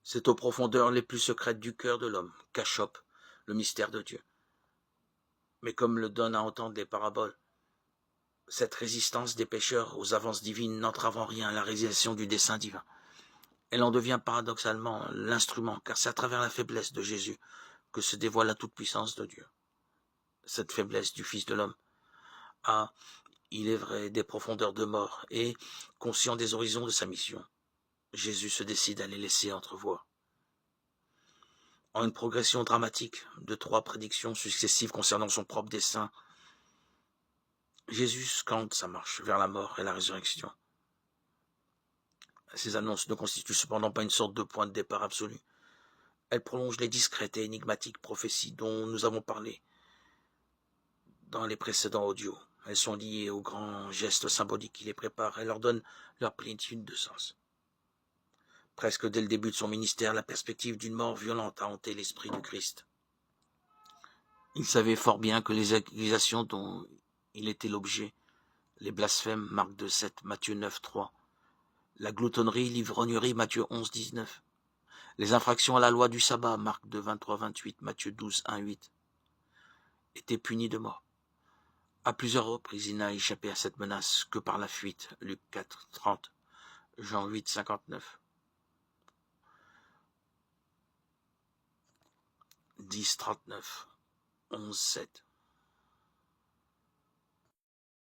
C'est aux profondeurs les plus secrètes du cœur de l'homme qu'achoppe le mystère de Dieu. Mais comme le donnent à entendre les paraboles, cette résistance des pécheurs aux avances divines n'entrave en rien à la réalisation du dessein divin. Elle en devient paradoxalement l'instrument, car c'est à travers la faiblesse de Jésus que se dévoile la toute-puissance de Dieu. Cette faiblesse du Fils de l'homme a, il est vrai, des profondeurs de mort, et, conscient des horizons de sa mission, Jésus se décide à les laisser entrevoir. En une progression dramatique de 3 prédictions successives concernant son propre dessein, Jésus scande sa marche vers la mort et la résurrection. Ces annonces ne constituent cependant pas une sorte de point de départ absolu. Elles prolongent les discrètes et énigmatiques prophéties dont nous avons parlé dans les précédents audios. Elles sont liées aux grands gestes symboliques qui les préparent et leur donnent leur plénitude de sens. Presque dès le début de son ministère, la perspective d'une mort violente a hanté l'esprit du Christ. Il savait fort bien que les accusations dont il était l'objet, les blasphèmes, Marc 2,7, Matthieu 9,3, la gloutonnerie, l'ivrognerie, Matthieu 11,19, les infractions à la loi du sabbat, Marc 2, 23-28, Matthieu 12, 1-8, étaient punies de mort. À plusieurs reprises, il n'a échappé à cette menace que par la fuite, Luc 4, 30, Jean 8, 59, 10, 39, 11, 7.